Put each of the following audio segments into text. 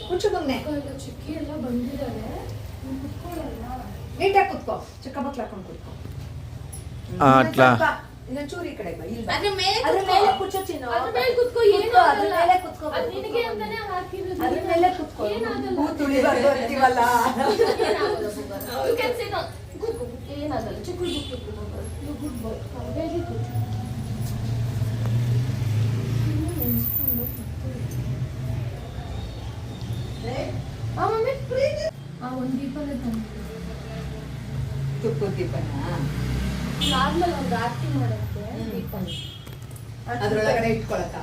ಕುಚ್ಚು ಬಂದೆ ಚಿಕ್ಕಿ ಎಲ್ಲ ಬಂದಿದ್ದಾರೆ. ನೀಟಾಗಿ ಕುತ್ಕೋ, ಚಿಕ್ಕ ಮಕ್ಳು ಹಾಕೊಂಡು ಕುತ್ಕೋ. ಇನ್ನೊಂಚೂರು ಈ ಕಡೆ ಬಾ. ಅದ್ರ ಮೇಲೆ ಕುಚ್ಚು ಚಿನ್ನು. ಅದ್ರ ಮೇಲೆ ಕುತ್ಕೋ. ಏನು ಅದ್ರ ಮೇಲೆ ಕುತ್ಕೋ. ಅದು ನಿನಗೆ ಅಂತಾನೆ ಹಾಕಿರೋದು. ಅದ್ರ ಮೇಲೆ ಕುತ್ಕೋ. ಏನಾಗಲ್ಲ. ತುಳಿಬಾರ್ದು ಅಂತೀವಲ್ಲ. You can sit on. ಕುತ್ಕೋ. ಏನಾಗಲ್ಲ. ಚಿಕ್ಕ ಕುತ್ಕೋ. You good boy. Very good. Mummy ಒಂದು ದೀಪನೇ ತಂದಿದ್ದೆ. ತುಪ್ಪದ ದೀಪನ ನಾರ್ಮಲ್ ಒಂದು ಆರತಿ ಮಾಡಕ್ಕೆ ದೀಪನ ಅದ್ರೊಳಗಡೆ ಇಟ್ಕೊಳಕ.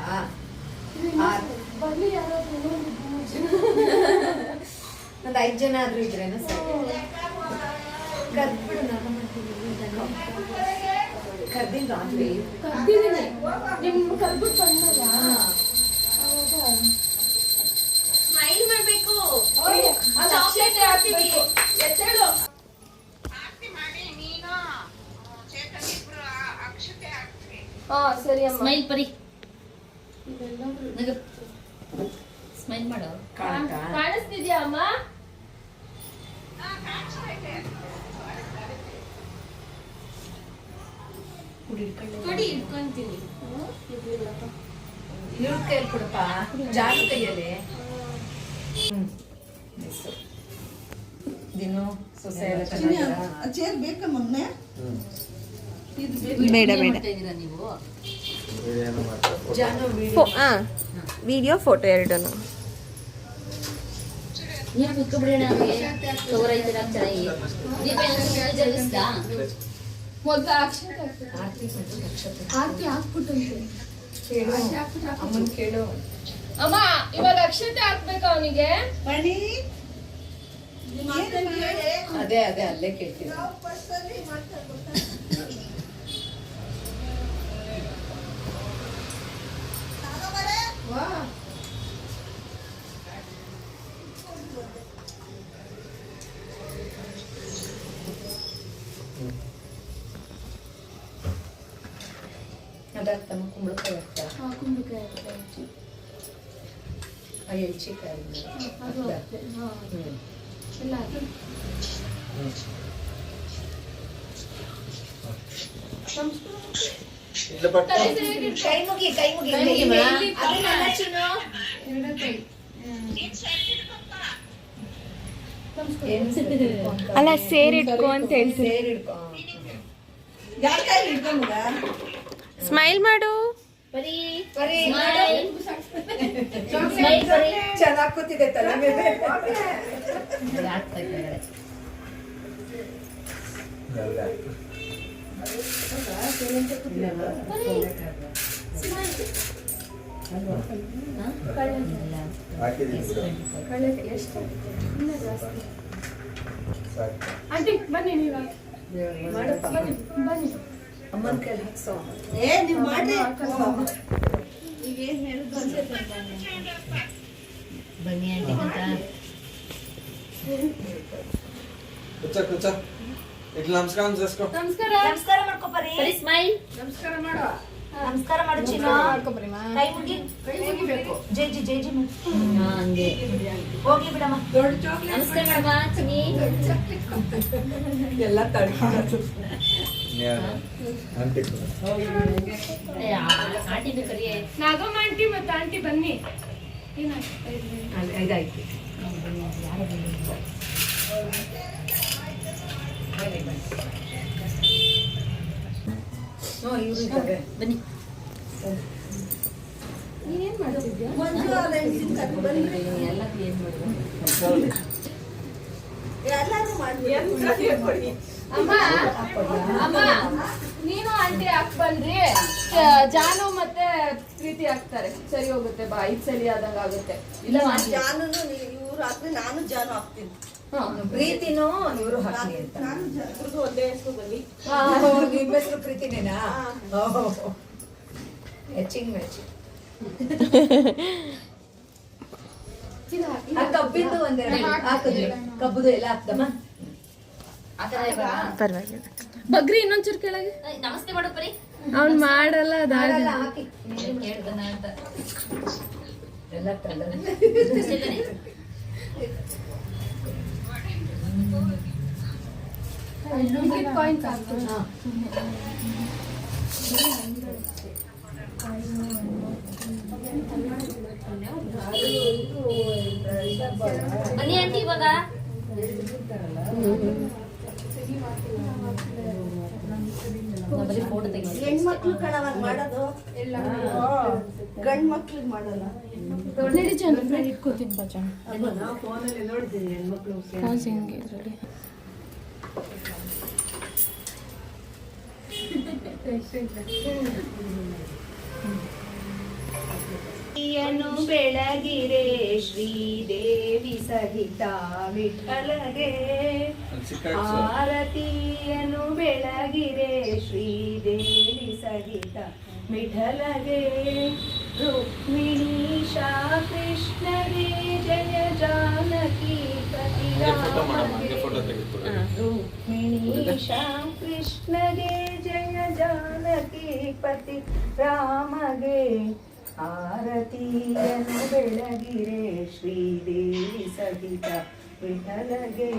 ಬರ್ಲಿ ಯಾರಾದ್ರೂ ಒಂದು 5 ಜನ ಆದ್ರೂ ಇದ್ರೇನು ಕರ್ದ್ಬಿಡು. ನಾನು ಕರ್ದಿದ್ದೀನಿ. ನಿಮ್ ಕರ್ಬಿಟ್ಟು ಬಂದಲ್ಲ ಅವಾಗ ಸ್ಮೈಲ್ ಮಾಡ್ಬೇಕು. ಚಾಕ್ಲೇಟ್ ಹಾಕ್ತೀವಿ. ಎಚ್ಚೇಳು. ಹಾ ಸರಿ ಅಮ್ಮ. ಸ್ಮೈಲ್ ಪರಿ. ಸ್ಮೈಲ್ ಮಾಡು. ಕಾಣಿಸ್ತಿದ್ಯಾ ಅಮ್ಮ? ಕೊಡಿ ಇಟ್ಕೊಂತೀನಿ. ಇವ್ರ ಕೈಯಲ್ಲಿ ಕೊಡಪ್ಪ, ಜಾನು ಕೈಯಲ್ಲಿ. ದಿನು ಸೊಸೆ ಎಲ್ಲ ಚೇರ್ ಬೇಕಾ ಮೊನ್ನೆ? ಬೇಡ ಬೇಡ. ನೀವು ಜಾನು ವಿಡಿಯೋ ಫೋಟೋ ಎರಡೂ ನೀವು ಕುತ್ಕೊಬಿಡೋಣ. ತೋರೈತರ ಚೆನ್ನಾಗಿ ದೀಪ ಜಲ್ದಿಸ್ತಾ ಮೊದಲು ಆರತಿ ಹಾಕ್ಬಿಟ್ಟಂತೆ. ಅಮ್ಮನ್ ಕೇಳು. ಅಮ್ಮ ಇವಾಗ ಅಕ್ಷತೆ ಹಾಕ್ಬೇಕು ಅವನಿಗೆ. ಅದೇ ಅಲ್ಲೇ ಕೇಳ್ತೀನಿ. ಅದಾಗ್ತಮ್ಮ ಕುಂಬಳಕಾಯಿ ಆಗ್ತಾ ಕುಂಬಳಕಾಯಿ ಎಲ್ಚಿಕಾಯಿ ಎಲ್ಲ ಕೈ ಮುಗಿ ಅಲ್ಲ ಸೇರಿಟ್ಕೋ ಅಂತ ಹೇಳ್ತೀನಿ. ಸ್ಮೈಲ್ ಮಾಡು. ಚೆನ್ನಾಗಿ ಕೂತಿದೆ ತಲೆ ಮೇಲೆ. ಆಂಟಿ ಬನ್ನಿ ನೀವು ಮಾಡಪ್ಪ. ಬನ್ನಿ. ಅಮ್ಮನ ಕೈ ಹಾಕ್ಸೋ. ನೀವು ಮಾಡಿ. ಬನ್ನಿ ಆಂಟಿ ಅಂತ ಕೂಚ ಇಟ್ಲ ನಮಸ್ಕಾರ చేసుకో. ನಮಸ್ಕಾರ ಮಾಡ್ಕೊಬರಿ. ಸ್ಮೈಲ್. ನಮಸ್ಕಾರ ಮಾಡು. ನಮಸ್ಕಾರ ಮಾಡು ಚಿನ್ನ. ಕೈ ಮುಗಿಬೇಕು. ಜೈ ಜೈ ಹಂಗೆ ಹೋಗ್ಲಿ ಬಿಡಮ್ಮ. ದೊಡ್ಡ ಚಾಕ್ಲೇಟ್ ನಮಸ್ಕಾರ ಮಾಡಮ್ಮ ಚಿನ್ನಿ. ಎಲ್ಲ ತಡ್ಕೊಂಡು ಆಂಟಿನ ಕರಿ. ನಾಗಮ್ಮ ಆಂಟಿ ಮತ್ತೆ ಆಂಟಿ ಬನ್ನಿ. ಇದಾಯ್ತು. ಇವರು ಇದ್ದಾರೆ. ಬನ್ನಿ. ನೀನೇನ್ ಮಾಡ್ತಿದ್ಯಾ? ಎಲ್ಲ ಕ್ಲೀನ್ ಮಾಡಿ. ಅಮ್ಮ ನೀನು ಆಂಟಿ ಹಾಕ್ ಬಂದ್ರಿ. ಜಾನು ಮತ್ತೆ ಪ್ರೀತಿ ಹಾಕ್ತಾರೆ. ಸರಿ ಹೋಗುತ್ತೆ. ಬಾ 5 ಸಲ ಆದಂಗ ಆಗುತ್ತೆ. ಇಲ್ಲ ಜಾನು ಇವ್ರು ಹಾಕ್ತೀನಿ, ನಾನು ಜಾನು ಹಾಕ್ತೀನಿ. ಪ್ರೀತಿನೂ ಇವರು ಹಾಕಿ ಅಂತ. ಒಂದೇ ಹೆಸರು ಬನ್ನಿ. ನಿಮ್ಮ ಹೆಸರು ಪ್ರೀತಿನೇನಾ? ಮ್ಯಾಚಿಂಗ್ ಕಬ್ಬಿಂದು ಒಂದೆರಡು ಹಾಕಿದ್ವಿ. ಕಬ್ಬುದು ಎಲ್ಲ ಹಾಕ್ದಮ್ಮ. ಪರವಾಗಿಲ್ಲ. ಬಗ್ರಿ ಇನ್ನೊಂಚೂರು ಕೆಳಗೆ. ನಮಸ್ತೆ ಮಾಡು ಬರೀ. ಅವ್ನು ಮಾಡಲ್ಲ. ಹಾಕಿ ಕೇಳ್ದನ ಅಂತ ಅಷ್ಟೇ ತಾನೇ? ಕಾಯಿನ್ಸ್ ಬನ್ನಿ ಆಂಟಿ ಇವಾಗ. ಬರೀ ಫೋಟೋ ತೆಗಿಸಿ. ಹೆಣ್ಮಕ್ಳು ಕಣವಾಗ ಮಾಡೋದು ಗಂಡ್ ಮಕ್ಳಿಗೆ ಮಾಡಲ್ಲ. ನಡಿ ಜನ ಇಟ್ಕೋತೀನಿ ಬಾ ಜನ ನಾವು ಫೋನಲ್ಲಿ ನೋಡಿದ್ದೀನಿ ಹೆಣ್ಮಕ್ಳು ಪಾಸ್ ಹೆಂಗೆ ಇದರಲ್ಲಿ ನು ಬೆಳಗಿರೆ ಶ್ರೀದೇವಿ ಸಹಿತ ವಿಠಲಗೆ ಆರತಿಯನು ಬೆಳಗಿರೆ ಶ್ರೀದೇವಿ ಸಹಿತ ವಿಠಲಗೆ ರುಕ್ಮಿಣೀಶಾ ಕೃಷ್ಣರೇ ಜಯ ಜಾನಕಿ ಪತಿ ರುಕ್ಮಿಣೀಶಾ ಕೃಷ್ಣಗೆ ಜಯ ಜಾನಕಿ ಪತಿ ರಾಮಗೆ ಆರತಿಯನು ಬೆಳಗಿರೆ ಶ್ರೀದೇವಿ ಸಹಿತ ವಿಠಲಗೆ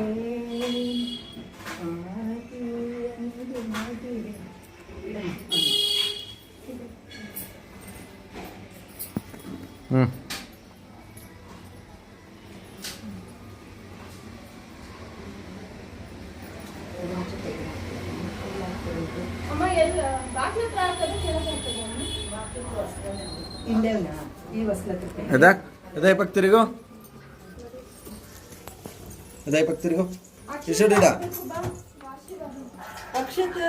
ಆರತಿಯನು ಬೆಳಗಿರೆ ಅಮ್ಮ ಎಲ್ಲ ಬಾಕ್ಲ ಪ್ರಾರ್ಥನೆ ಕೇಳಬೇಕು ಇಂಡೇವ್ನ ಈ ವಸ್ಲಕ್ಕೆ ಅದೇ ಪಕ್ಕ ತಿರುಗು, ಅದೇ ಪಕ್ಕ ತಿರುಗು. ಇಸಿಡಿಡ ಅಕ್ಷತೆ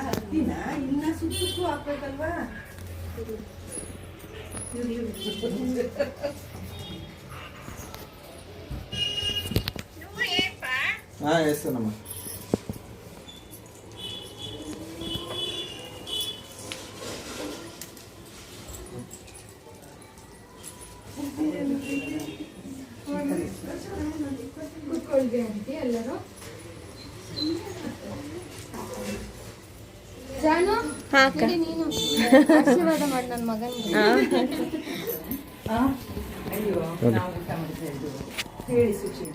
ಹತ್ತಿನ ಇನ್ನ ಸುತ್ತಕ್ಕೂ ಹಾಕ್ಬೇಕಲ್ವಾ? ಹಾಂ ಎಸ್ತೇನಮ್ಮ. ಕೂತ್ಕೊಳ್ಗೆ ಅಂತಿ ಎಲ್ಲರೂ ಜಾನು ಹಾ ಅಕ್ಕ. ನಡಿ ನೀನು ಆಶೀರ್ವಾದ ಮಾಡಿ ನನ್ನ ಮಗನಿಗೆ ಹೇಳಿ ಸುಚಿ.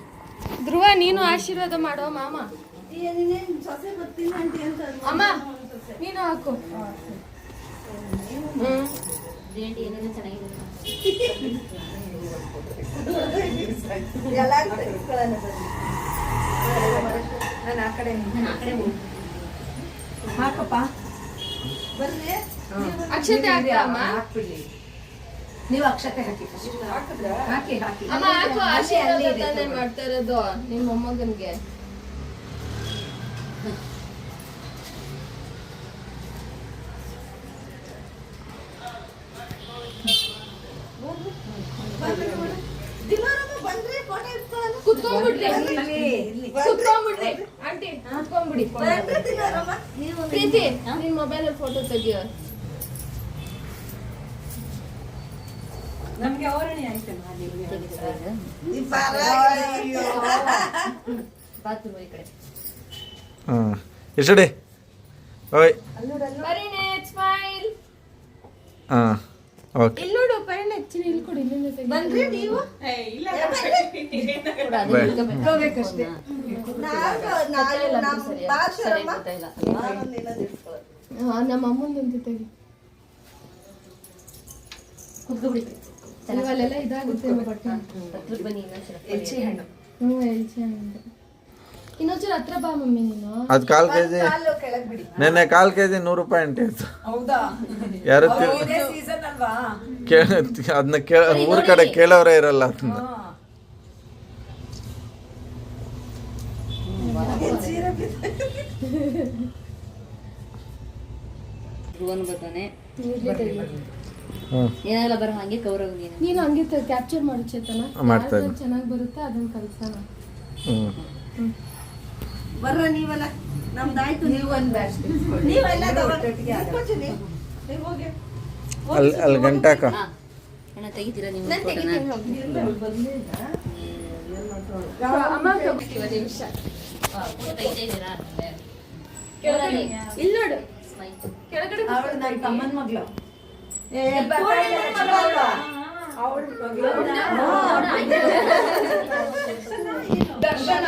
ಧ್ರುವ ನೀನು ಆಶೀರ್ವಾದ ಮಾಡೋ ಮಾಮ. ಏನೇನು ಸೊಸೆ ಬರ್ತೀನಿ ಆಂಟಿ ಅಂತ ಅಮ್ಮ ನೀನು ಹಾಕು. ಆಂಟಿ ಏನೇನೋ ಚೆನ್ನಾಗಿದೆ. ಎಲ್ಲ ಇಟ್ಕೊಳ್ಳೋಣ ಬನ್ನಿ. ನಾನು ಆ ಕಡೆ ನಾನು ಆ ಕಡೆ ಹೋಗ್ತೀನಿ. ಹಾಕಪ್ಪ ಬರ್ರಿ. ಅಕ್ಷತೆ ಹಾಕು ಅಮ್ಮ. ಹಾಕ್ಬಿಡ್ಲಿ ನೀವು ಅಕ್ಷತೆ ಹಾಕಿ ಹಾಕಿ ಹಾಕಿ. ಅಮ್ಮ ಹಾಕು. ಆಶೀರ್ವಾದ ತಾನೇ ಮಾಡ್ತಾ ಇರೋದು ನಿಮ್ಮ ಮೊಮ್ಮಗನ್ಗೆ. ದಿವಾರಮ್ಮ ಬಂದ್ರೆ ಫೋಟೋ ಇಟ್ಕೊಳ್ಳೋಣ. ಕುತ್ಕೊಂಡ್ಬಿಡ್ಲಿ ಇಲ್ಲಿ ಕುತ್ಕೊಂಡ್ಬಿಡ್ಲಿ ಆಂಟಿ ಕುತ್ಕೊಂಡ್ಬಿಡಿ. ಬಂದ್ರೆ ದಿವಾರಮ್ಮ ನೀವು ಪ್ರೀತಿ ನಿನ್ ಮೊಬೈಲ್ ಫೋಟೋ ತೆಗಿಯೋ. ನಮ್ಗೆ ಅವರಣಿ ಆಯ್ತು ಬಾತ್ರೂಮ್ ಈ ಕಡೆ. ಹಾಂ ಇಸಿಡಿ. ಓಯ್ ಪರಿಣೇತ್ ಸ್ಮೈಲ್. ಹಾಂ ಓಕೆ. ಇಲ್ಲಿ ನೋಡು ಪರಿಣೇತ್ ಹೆಚ್ಚಿನ ಇಲ್ಲಿ ಕೊಡಿ. ಇಲ್ಲಿಂದ ತೆಗಿ. ಬಂದ್ರೆ ನೀವು ಕೂಡ ಅದು ಬಾಯ್. ಇಟ್ಕೊಬೇಕು. ಹೋಗ್ಬೇಕಷ್ಟೇ. ಸರಿ ಗೊತ್ತಾಯಿಲ್ಲ. ಹಾ ನಮ್ಮ ಅಮ್ಮಂದಂತೆ ತೆಗಿ. ಕುತ್ಕೊಬಿಡಿ. ಅಲ್ಲೆಲ್ಲ ಇದಾಗುತ್ತೆ ಬಟ್ಟೆ. ಹತ್ರಕ್ಕೆ ಬನ್ನಿ ಇನ್ನೊಂದ್ಸಲ. ಎಲ್ಚಿ ಹಣ್ಣು ಎಲ್ಚಿ ಹಣ್ಣು. ಇನ್ನೊಂಚೂರು ಹತ್ರ ಬಾ ಮಮ್ಮಿ ನೀನು. ಅದು 1/4 kg ಕಾಲು ಕೆಳಗ್ ಬಿಡಿ. ನೆನ್ನೆ 1/4 kg 100 ರೂಪಾಯಿ ಅಂಟಿ ಆಯ್ತು. ಹೌದಾ? ಯಾರು ಇದೇ ಸೀಸನ್ ಅಲ್ವಾ? ಅದನ್ನ ಊರ್ ಕಡೆ ಕೇಳೋರೇ ಇರಲ್ಲ ಅದನ್ನ. ಧ್ರುವನು ಬರ್ತಾನೆ. ಇರ್ಲಿ ತೆಗಿ. ಹ್ಮ್ ಏನೆಲ್ಲ ಬರೋ ಹಂಗೆ ಕೌರವ್ ನೀನು. ನೀನು ಹಂಗೆ ಕ್ಯಾಪ್ಚರ್ ಮಾಡು ಚೇತನ. ಮಾಡ್ತಾ ಇದ್ದೀನಿ. ಚೆನ್ನಾಗಿ ಬರುತ್ತೆ ಅದನ್ನ ಕಲ್ಸೋಣ. ಹ್ಮ್ ಬರ್ರ ನೀವೆಲ್ಲ ನಮ್ದಾಯ್ತು. ನೀವು ಒಂದ್ ಬ್ಯಾಚ್ ನೀವೆಲ್ಲ ನೀವು ಹೋಗಿ ಅಲ್ಲಿ ಗಂಟಾಕ. ಹಾ ಅಣ್ಣ ತೆಗಿತೀರಾ ನೀವು ನಾನು ಫೋಟೋನ? ತೆಗಿತೀನಿ. ಅಮ್ಮ ತಗೋತೀವಿ ನಿಮಿಷ. ಫೋಟೋ ತೆಗಿತಾ ಇದ್ದೀರಾ? ಕೆಳಗಡೆ ಇಲ್ಲಿ ನೋಡು ಕೆಳಗಡೆ ಅವಳು ನನ್ನ ತಮ್ಮನ ಮಗಳು ದರ್ಶನ್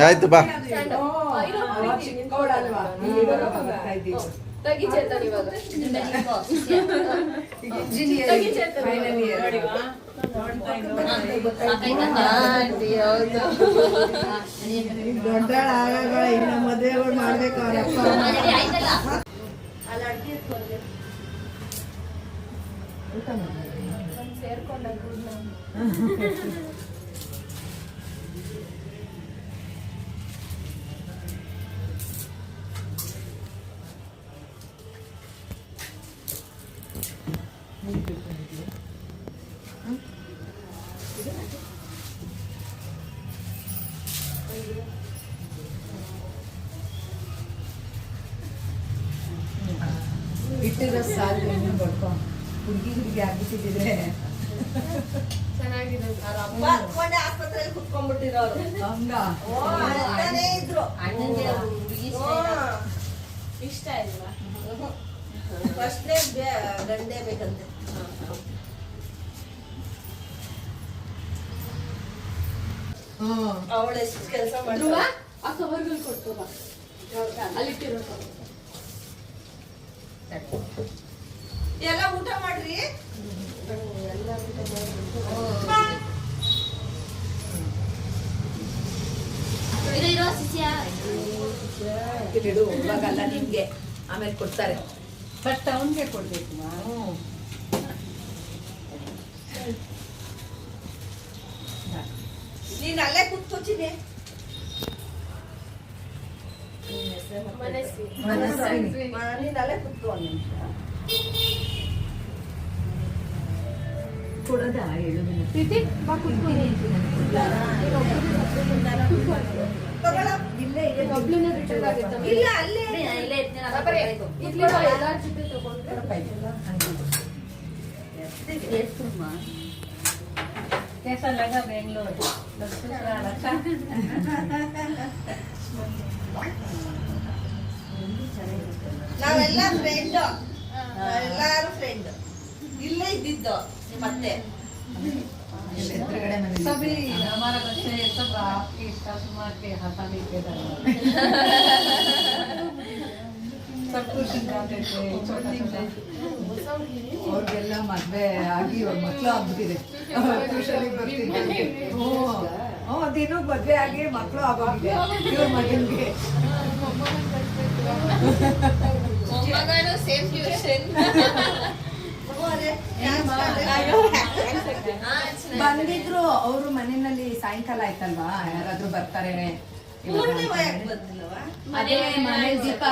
ಆಯ್ತು ಬಾ. ತಗಿ ಚೇತನ್ ಇವಾಗ ತಗಿ ಚೇತನ್ ಇನ್ನ ಮದುವೆಗಳು ಮಾಡ್ಬೇಕು ಅವ್ರಪ್ಪ ಇಟ್ಟಿರೋ ಸಾಲು ಇನ್ನೂ ಬಡ್ಕೊ ಹುಡುಗಿ ಆಗ್ಬಿಟ್ಟಿದ್ರೆ ಚೆನ್ನಾಗಿದೆ ಆಸ್ಪತ್ರೆಯಲ್ಲಿ ಕುತ್ಕೊಂಡ್ಬಿಟ್ಟಿರೋರು ಹಂಗ ಇದ್ರು ಇಷ್ಟ ಇಲ್ವಾ ಫಸ್ಟ್ನೇ ಗಂಡೇ ಬೇಕಂತೆ ಅವಳು ಎಷ್ಟು ಕೆಲಸ ಧ್ರುವ ಮಾಡ್ತಾಳೆ ಆ ಕವರ್ಗಳು ಕೊಟ್ಟು ಬಾ ಅಲ್ಲಿಟ್ಟಿರೋ ಎಲ್ಲ ಊಟ ಮಾಡ್ರಿ ಇರೋ ಶಿಷ್ಯ ಇಡು ಇವಾಗಲ್ಲ ನಿಮ್ಗೆ ಆಮೇಲೆ ಕೊಡ್ತಾರೆ ಫಸ್ಟ್ ಅವನ್ಗೆ ಕೊಡ್ಬೇಕು ನೀನ್ ಅಲ್ಲೇ ಕುತ್ಕೋಚಿನಿ ಮನಸ್ವಿ ನೀನ್ ಅಲ್ಲೇ ಕುತ್ಕೋ ಒಂದ್ ನಿಮಿಷ ಕೊಡೋದ ಹೇಳುದಿಲ್ಲ ಪ್ರೀತಿ ಬಾ ಕುತ್ಕೊಂಡು ಇಲ್ಲೇ ಇದೆ ಒಬ್ಳನ್ನ ರಿಟರ್ನ್ ಆಗುತ್ತೆ ಇಲ್ಲ ಅಲ್ಲೇ ಇಲ್ಲೇ ಇರ್ತೀನಿ ಇಲ್ಲಿ ಬಾ ಎಲ್ಲಾರ ಜೊತೆ ತಗೊಂಡ್ರೆ ಬೆಂಗಳೂರು ನಾವೆಲ್ಲ ಫ್ರೆಂಡ್ ಎಲ್ಲಾರು ಫ್ರೆಂಡ್ ಇಲ್ಲೇ ಇದ್ದಿದ್ದು ಮತ್ತೆ सभी हमारा बच्चे सब आपके कस्टमर के हंसाने के सब कुछ सिखाते थे छोटा छोटा ಅವ್ರಿಗೆಲ್ಲ ಮದ್ವೆ ಆಗಿ ಅವ್ರ ಮಕ್ಳು ಆಗ್ಬಿಟ್ಟಿದೆ ಟ್ಯೂಷನ್ಗೆ ಬರ್ತಿದ್ದೆ ದಿನ ಮದ್ವೆ ಆಗಿ ಮಕ್ಳು ಆಗೋಗಿದೆ ಇವ್ರ ಮಗನ್ಗೆ ಮೊಮ್ಮಗಳು ಸೇಮ್ ಟ್ಯೂಷನ್ ಬಂದಿದ್ರು ಅವರು ಮನೆಯಲ್ಲಿ ಸಾಯಂಕಾಲ ಆಯ್ತಲ್ವಾ ಯಾರಾದ್ರೂ ಬರ್ತಾರೆ ಪೂರ್ಣಿಮಾ ಯಾಕೆ ಬಂದಿಲ್ಲವಾ ಅದೇ ಮನೆ ದೀಪ